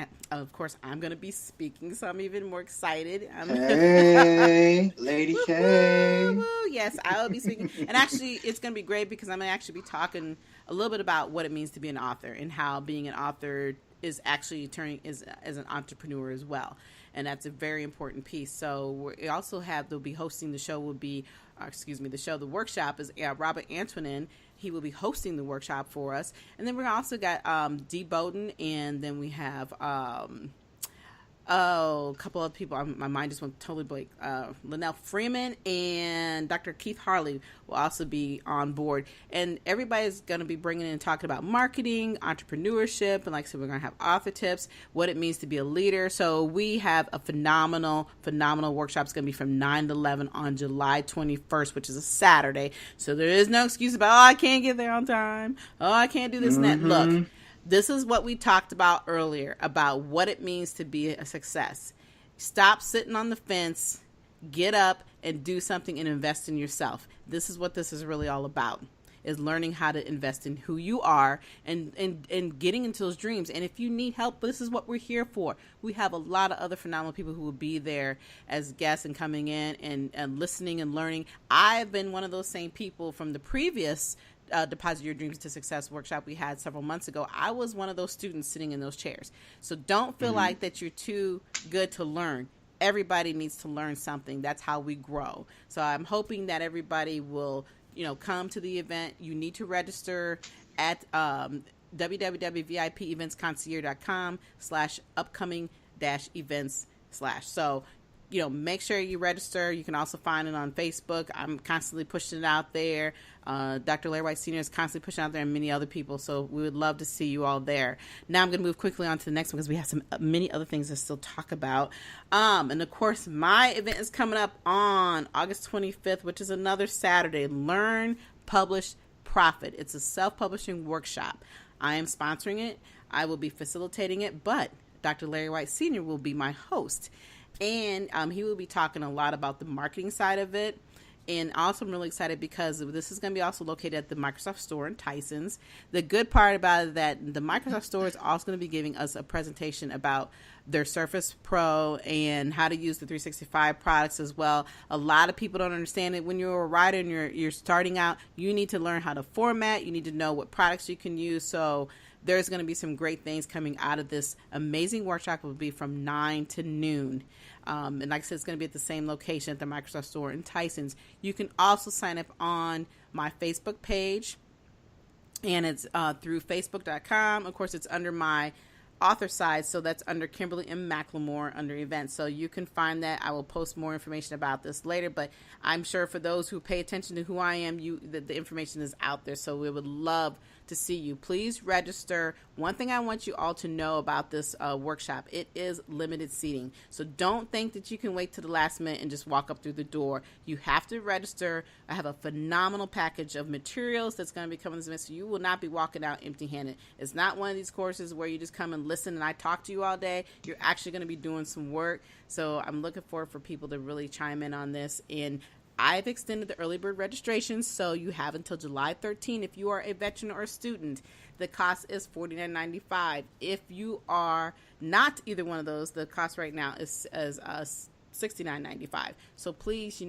going to be speaking, so I'm even more excited. Hey, Lady K. Yes, I will be speaking. And actually, it's going to be great because I'm going to actually be talking a little bit about what it means to be an author and how being an author is actually turning as an entrepreneur as well. And that's a very important piece. So we also they'll be hosting the show the workshop is Robert Antonin. He will be hosting the workshop for us. And then we also got Dee Bowden, and then we have a couple of people. My mind just went totally blank. Linnell Freeman and Dr. Keith Harley will also be on board. And everybody's going to be bringing in and talking about marketing, entrepreneurship, and like I said, we're going to have author tips, what it means to be a leader. So we have a phenomenal workshop. It's going to be from 9 to 11 on July 21st, which is a Saturday. So there is no excuse about, I can't get there on time. I can't do this and that. Look. This is what we talked about earlier, about what it means to be a success. Stop sitting on the fence, get up and do something and invest in yourself. This is what this is really all about, is learning how to invest in who you are and getting into those dreams. And if you need help, this is what we're here for. We have a lot of other phenomenal people who will be there as guests and coming in and listening and learning. I've been one of those same people from the previous Deposit Your Dreams to Success workshop we had several months ago. I was one of those students sitting in those chairs. So don't feel like that you're too good to learn. Everybody needs to learn something. That's how we grow. So I'm hoping that everybody will, come to the event. You need to register at www.vipevents.concierge.com/upcoming-events/. So make sure you register. You can also find it on Facebook. I'm constantly pushing it out there. Dr. Larry White Sr. is constantly pushing out there, and many other people. So we would love to see you all there. Now I'm going to move quickly on to the next one because we have many other things to still talk about. And of course, my event is coming up on August 25th, which is another Saturday. Learn, Publish, Profit. It's a self-publishing workshop. I am sponsoring it. I will be facilitating it, but Dr. Larry White Sr. will be my host. And he will be talking a lot about the marketing side of it. And also I'm really excited because this is going to be also located at the Microsoft Store in Tysons. The good part about it is that the Microsoft Store is also going to be giving us a presentation about their Surface Pro and how to use the 365 products as well. A lot of people don't understand it. When you're a writer and you're starting out, you need to learn how to format. You need to know what products you can use. So there's going to be some great things coming out of this amazing workshop. It will be from 9 to noon. And like I said, it's going to be at the same location at the Microsoft Store in Tysons. You can also sign up on my Facebook page, and it's through facebook.com. Of course, it's under my author side, so that's under Kimberly M. McLemore under events. So you can find that. I will post more information about this later, but I'm sure for those who pay attention to who I am, the information is out there. So we would love to see you. Please register. One thing I want you all to know about this workshop, it is limited seating. So don't think that you can wait to the last minute and just walk up through the door. You have to register. I have a phenomenal package of materials that's going to be coming this event, so you will not be walking out empty-handed. It's not one of these courses where you just come and listen and I talk to you all day. You're actually going to be doing some work. So I'm looking forward for people to really chime in on this. And I've extended the early bird registration, so you have until July 13. If you are a veteran or a student, the cost is $49.95. If you are not either one of those, the cost right now is $69.95. So please,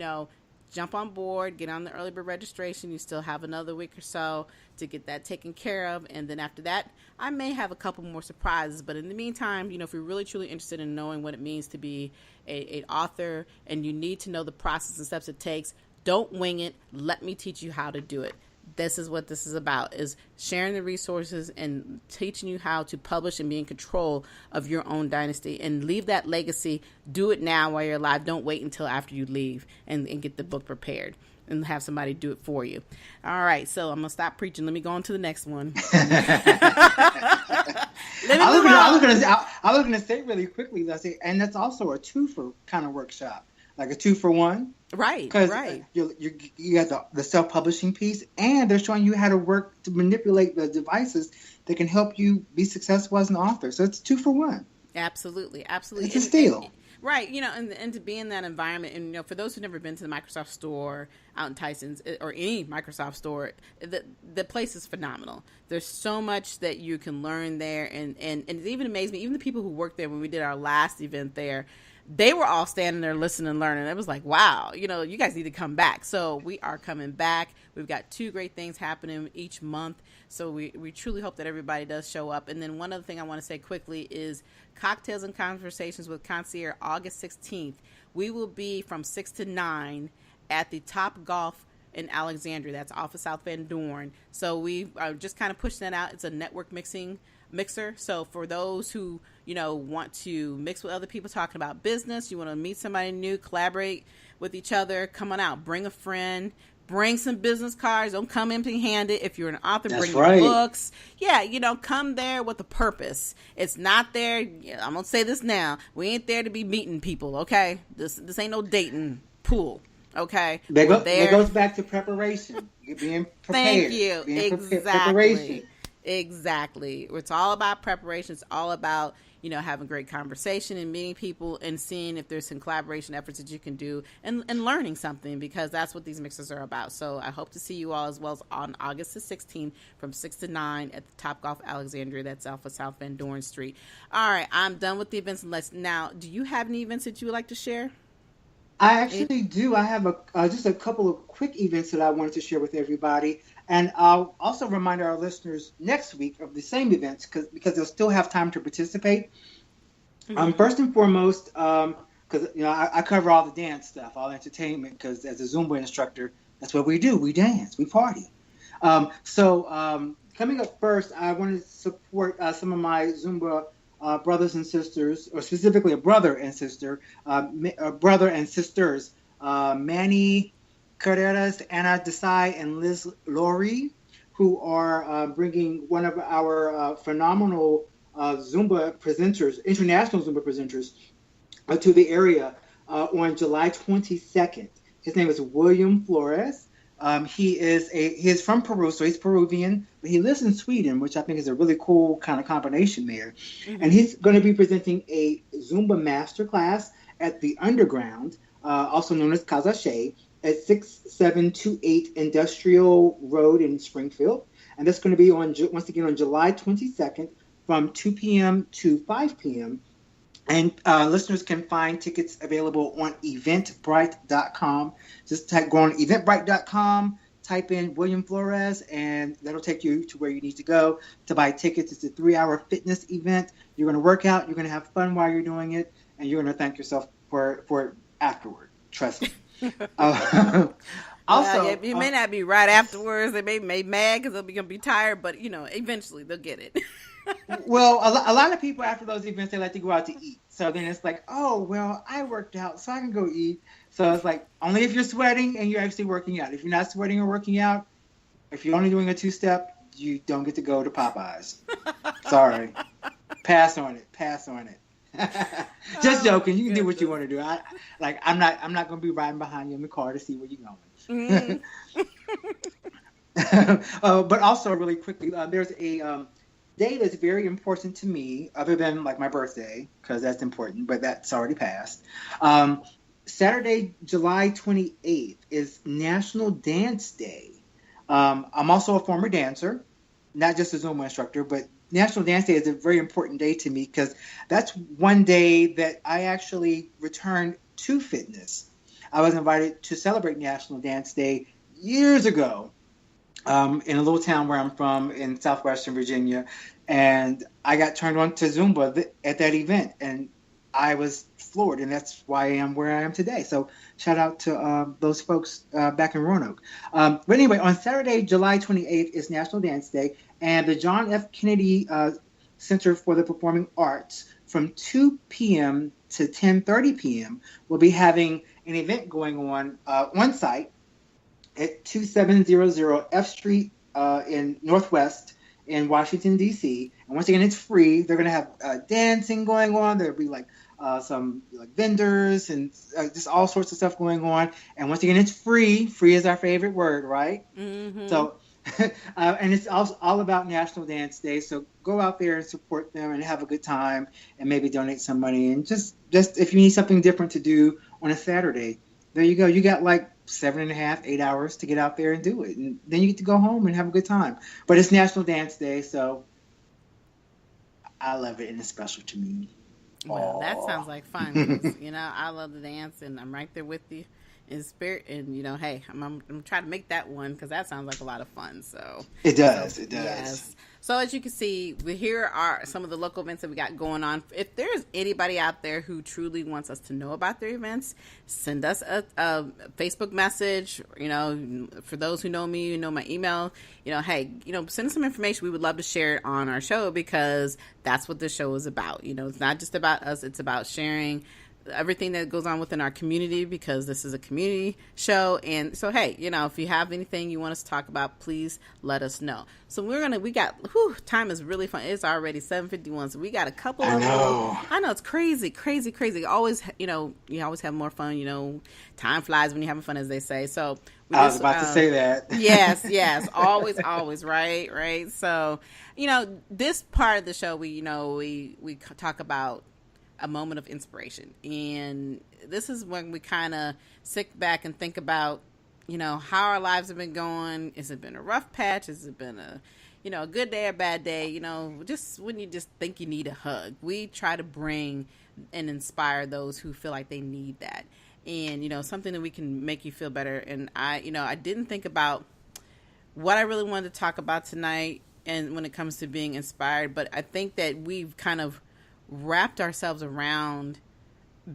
jump on board, get on the early bird registration. You still have another week or so to get that taken care of. And then after that, I may have a couple more surprises. But in the meantime, if you're really, truly interested in knowing what it means to be an author and you need to know the process and steps it takes, don't wing it. Let me teach you how to do it. This is what this is about, is sharing the resources and teaching you how to publish and be in control of your own dynasty and leave that legacy. Do it now while you're alive. Don't wait until after you leave and get the book prepared and have somebody do it for you. All right, so I'm going to stop preaching. Let me go on to the next one. I was going to say really quickly, Leslie, and that's also a two-for kind of workshop, like a 2-for-1. Right, because right. You got the self-publishing piece, and they're showing you how to work to manipulate the devices that can help you be successful as an author. So it's 2-for-1. Absolutely. It's a steal. Right, and to be in that environment, and for those who've never been to the Microsoft store out in Tyson's or any Microsoft store, the place is phenomenal. There's so much that you can learn there, and it even amazed me. Even the people who worked there when we did our last event there, they were all standing there listening and learning. It was like, wow, you guys need to come back. So we are coming back. We've got 2 great things happening each month. So we truly hope that everybody does show up. And then one other thing I want to say quickly is Cocktails and Conversations with Concierge, August 16th. We will be from 6 to 9 at the Top Golf in Alexandria. That's off of South Van Dorn. So we are just kind of pushing that out. It's a network mixer. So for those who, want to mix with other people talking about business, you want to meet somebody new, collaborate with each other, come on out, bring a friend, bring some business cards. Don't come empty-handed. If you're an author, bring your books. Yeah, come there with a purpose. It's not there. I'm going to say this now. We ain't there to be meeting people, okay? This ain't no dating pool, okay? That goes back to preparation. You're being prepared. Thank you. Preparation. Exactly. It's all about preparation. It's all about, having great conversation and meeting people and seeing if there's some collaboration efforts that you can do and learning something, because that's what these mixers are about. So I hope to see you all as well as on August the 16th from 6 to 9 at the Top Golf Alexandria. That's off of South Van Dorn Street. All right. I'm done with the events. Now, do you have any events that you would like to share? I actually do. I have just a couple of quick events that I wanted to share with everybody. And I'll also remind our listeners next week of the same events because they'll still have time to participate. Mm-hmm. First and foremost, because I cover all the dance stuff, all entertainment, because as a Zumba instructor, that's what we do. We dance, we party. So coming up first, I want to support some of my Zumba brothers and sisters, or specifically a brother and sisters, Manny Carreras, Anna Desai, and Liz Laurie, who are bringing one of our phenomenal Zumba presenters, international Zumba presenters, to the area on July 22nd. His name is William Flores. He is from Peru, so he's Peruvian, but he lives in Sweden, which I think is a really cool kind of combination there. Mm-hmm. And he's going to be presenting a Zumba masterclass at the Underground, also known as Casa Shea, at 6728 Industrial Road in Springfield. And that's going to be once again on July 22nd from 2 p.m. to 5 p.m. And listeners can find tickets available on eventbrite.com. Just go on eventbrite.com, type in William Flores, and that'll take you to where you need to go to buy tickets. It's a 3-hour fitness event. You're going to work out, you're going to have fun while you're doing it, and you're going to thank yourself for it afterward. Trust me. Also, it may not be right afterwards. They may be mad because they'll be tired, but eventually they'll get it. Well, a lot of people after those events, they like to go out to eat. So then it's like, oh, well, I worked out, so I can go eat. So it's like, only if you're sweating and you're actually working out. If you're not sweating or working out, if you're only doing a two-step, you don't get to go to Popeyes. Sorry. Pass on it. Just joking. You can do what you want to do. I'm not going to be riding behind you in the car to see where you're going. But also, really quickly, there's a day that's very important to me, other than like my birthday, because that's important, but that's already passed. Saturday, July 28th is National Dance Day. I'm also a former dancer, not just a Zumba instructor, but National Dance Day is a very important day to me because that's one day that I actually returned to fitness. I was invited to celebrate National Dance Day years ago in a little town where I'm from in southwestern Virginia, and I got turned on to Zumba at that event, and I was floored, and that's why I am where I am today. So shout out to those folks back in Roanoke. But anyway, on Saturday, July 28th is National Dance Day, and the John F. Kennedy Center for the Performing Arts from 2 p.m. to 10:30 p.m. will be having an event going on site at 2700 F Street in Northwest in Washington, D.C. And once again, it's free. They're going to have dancing going on. There'll be some vendors and just all sorts of stuff going on. And once again, it's free. Free is our favorite word, right? Mm-hmm. So, and it's all about National Dance Day. So go out there and support them and have a good time and maybe donate some money. And just if you need something different to do on a Saturday, there you go. You got 7.5, 8 hours to get out there and do it. And then you get to go home and have a good time. But it's National Dance Day, so I love it and it's special to me. Well, that sounds like fun. I love to dance and I'm right there with you in spirit. And, hey, I'm trying to make that one because that sounds like a lot of fun. So it does. Yes. So as you can see, here are some of the local events that we got going on. If there's anybody out there who truly wants us to know about their events, send us a Facebook message. For those who know me, you know my email. Hey, send us some information. We would love to share it on our show because that's what this show is about. It's not just about us. It's about sharing everything that goes on within our community because this is a community show. And so, hey, if you have anything you want us to talk about, please let us know. So time is really fun. It's already 7:51. So we got a couple of I know it's crazy. Always, you always have more fun. Time flies when you're having fun, as they say. So I was about to say that. Yes. Always. Right. So, this part of the show, we talk about a moment of inspiration. And this is when we kind of sit back and think about, how our lives have been going. Has it been a rough patch? Has it been a good day or bad day? Just when you just think you need a hug. We try to bring and inspire those who feel like they need that. And, something that we can make you feel better. And I didn't think about what I really wanted to talk about tonight and when it comes to being inspired. But I think that we've kind of wrapped ourselves around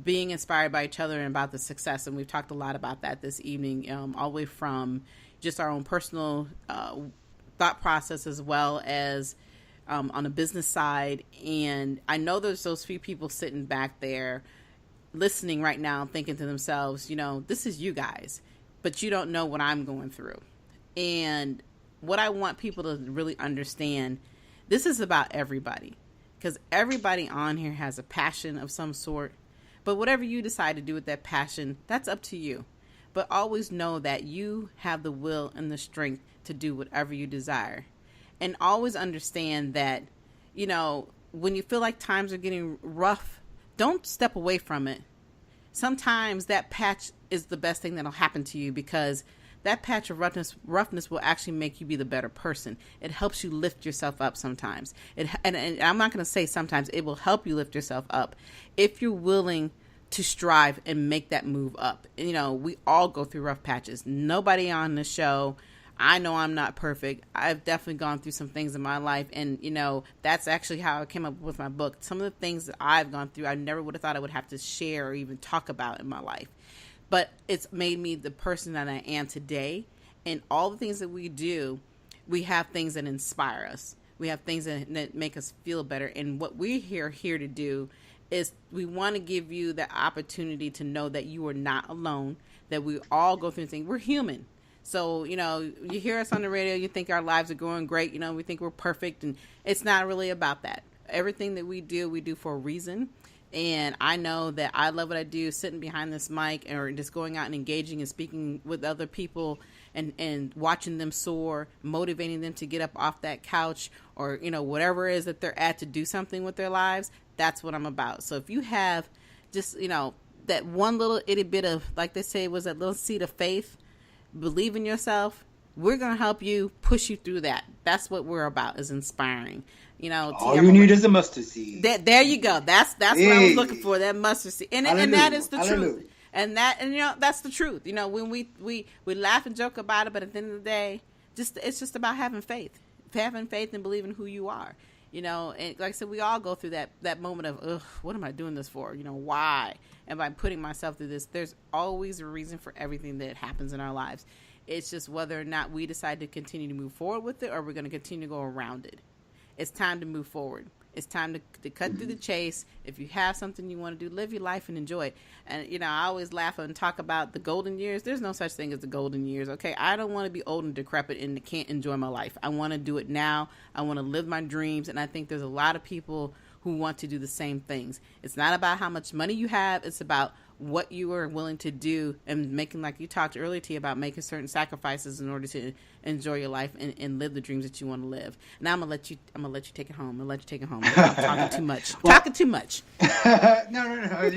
being inspired by each other and about the success. And we've talked a lot about that this evening, all the way from just our own personal thought process as well as on a business side. And I know there's those few people sitting back there listening right now thinking to themselves, this is you guys, but you don't know what I'm going through. And what I want people to really understand, this is about everybody. Because everybody on here has a passion of some sort. But whatever you decide to do with that passion, that's up to you. But always know that you have the will and the strength to do whatever you desire. And always understand that, when you feel like times are getting rough, don't step away from it. Sometimes that patch is the best thing that'll happen to you because that patch of roughness will actually make you be the better person. It helps you lift yourself up sometimes. And I'm not going to say sometimes, it will help you lift yourself up if you're willing to strive and make that move up. And, we all go through rough patches. Nobody on the show, I know I'm not perfect. I've definitely gone through some things in my life. And, that's actually how I came up with my book. Some of the things that I've gone through, I never would have thought I would have to share or even talk about in my life. But it's made me the person that I am today. And all the things that we do, we have things that inspire us. We have things that make us feel better. And what we're here to do is we want to give you the opportunity to know that you are not alone, that we all go through things. We're human. So, you know, you hear us on the radio, you think our lives are going great, you know, we think we're perfect, and it's not really about that. Everything that we do for a reason. And I know that I love what I do, sitting behind this mic or just going out and engaging and speaking with other people and watching them soar, motivating them to get up off that couch or, you know, whatever it is that they're at to do something with their lives. That's what I'm about. So if you have just, you know, that one little itty bit of, like they say, was that little seed of faith, believe in yourself, we're going to help you, push you through that. That's what we're about, is inspiring. You know, all you need is a mustard seed. There you go. That's what I was looking for, that mustard seed. And that is the truth. And you know, that's the truth. You know, when we laugh and joke about it, but at the end of the day, it's just about having faith. Having faith and believing who you are. You know, and like I said, we all go through that moment of, ugh, what am I doing this for? You know, why am I putting myself through this? There's always a reason for everything that happens in our lives. It's just whether or not we decide to continue to move forward with it, or we're going to continue to go around it. It's time to move forward. It's time to cut through the chase. If you have something you want to do, live your life and enjoy it. And, you know, I always laugh and talk about the golden years. There's no such thing as the golden years, okay? I don't want to be old and decrepit and can't enjoy my life. I want to do it now. I want to live my dreams. And I think there's a lot of people who want to do the same things. It's not about how much money you have. It's about what you are willing to do and making, like you talked earlier, T, about making certain sacrifices in order to enjoy your life and live the dreams that you want to live. Now I'm gonna let you take it home. I'm gonna let you take it home. I'm talking too much. Talking too much. No.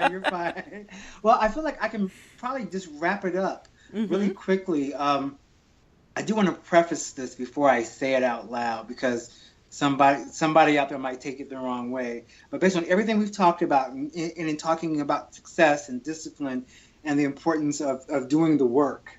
You're fine. Well, I feel like I can probably just wrap it up really quickly. I do want to preface this before I say it out loud, because somebody out there might take it the wrong way. But based on everything we've talked about, and in talking about success and discipline and the importance of doing the work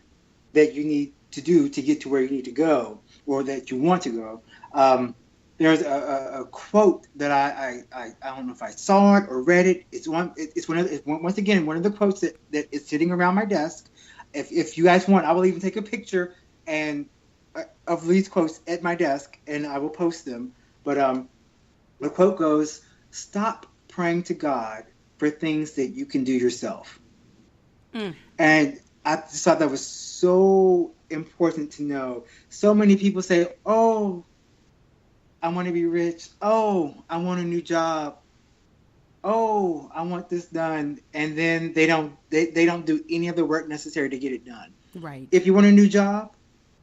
that you need to do to get to where you need to go, or that you want to go, there's a quote that I don't know if I saw it or read it. It's once again one of the quotes that is sitting around my desk. If you guys want, I will even take a picture of these quotes at my desk, and I will post them. But the quote goes, "Stop praying to God for things that you can do yourself." And I just thought that was so important to know. So many people say, "Oh, I want to be rich. Oh, I want a new job. Oh, I want this done," and then they don't do any of the work necessary to get it done. Right. If you want a new job,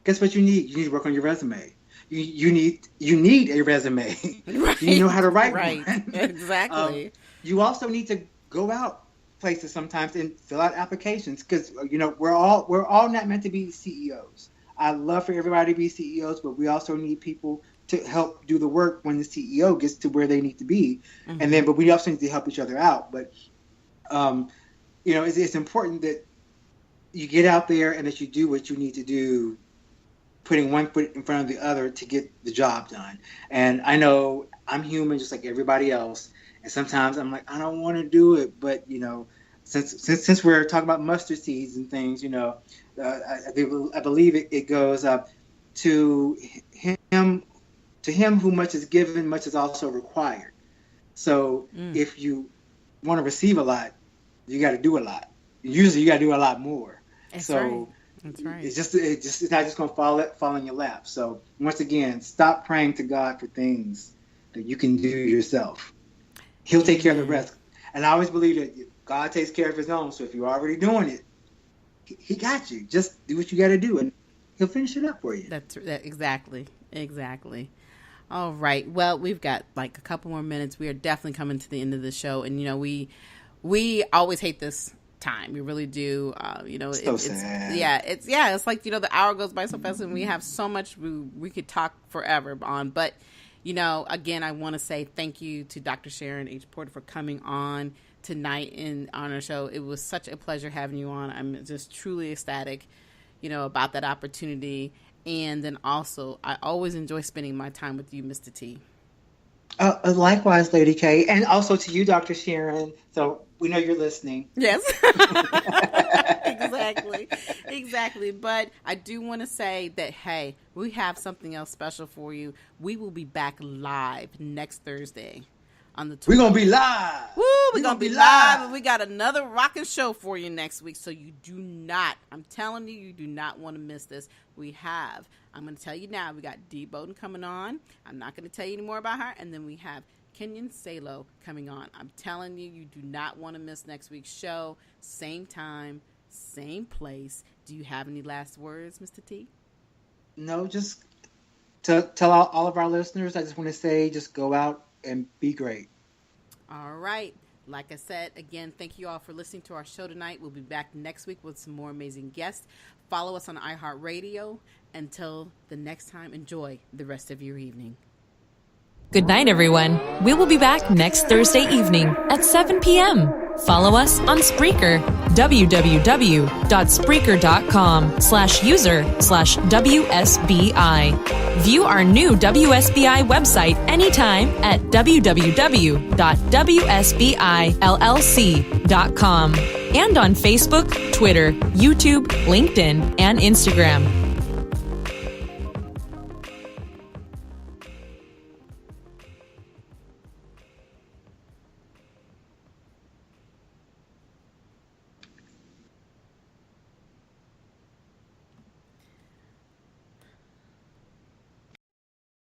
guess what you need? You need to work on your resume. You need a resume. Right. You know how to write right. one. Exactly. You also need to go out places sometimes and fill out applications, because you know we're all not meant to be CEOs. I love for everybody to be CEOs, but we also need people to help do the work when the CEO gets to where they need to be, but we also need to help each other out. But you know, it's important that you get out there and that you do what you need to do, putting one foot in front of the other to get the job done. And I know I'm human just like everybody else, and sometimes I'm like, I don't want to do it, but you know, since we're talking about mustard seeds and things, you know, I believe it goes up to him who much is given, much is also required. So if you want to receive a lot, you got to do a lot. Usually you got to do a lot more. That's so right. That's right. It's not just going to fall in your lap. So once again, stop praying to God for things that you can do yourself. He'll take care of the rest. And I always believe that God takes care of his own. So if you're already doing it, he got you. Just do what you got to do, and he'll finish it up for you. That's exactly. All right. Well, we've got like a couple more minutes. We are definitely coming to the end of the show, and you know we always hate this time. We really do. You know, it's sad. It's like, you know, the hour goes by so fast, and we have so much we could talk forever on. But you know, again, I want to say thank you to Dr. Sharon H. Porter for coming on tonight on our show. It was such a pleasure having you on. I'm just truly ecstatic, you know, about that opportunity. And then also, I always enjoy spending my time with you, Mr. T. Likewise, Lady K, and also to you, Dr. Sharon. So we know you're listening. Yes. Exactly. But I do want to say that, hey, we have something else special for you. We will be back live next Thursday on the 20th. We're going to be live. Woo, we're going to be live. And we got another rocking show for you next week. So you do not, I'm telling you, you do not want to miss this. I'm going to tell you now, we got Dee Bowden coming on. I'm not going to tell you any more about her. And then we have Kenyon Salo coming on. I'm telling you, you do not want to miss next week's show. Same time, same place. Do you have any last words, Mr. T? No, just to tell all of our listeners, I just want to say, just go out and be great. All right. Like I said, again, thank you all for listening to our show tonight. We'll be back next week with some more amazing guests. Follow us on iHeartRadio. Until the next time, enjoy the rest of your evening. Good night, everyone. We will be back next Thursday evening at 7 p.m. Follow us on Spreaker, www.spreaker.com/user/WSBI. View our new WSBI website anytime at www.wsbillc.com and on Facebook, Twitter, YouTube, LinkedIn, and Instagram.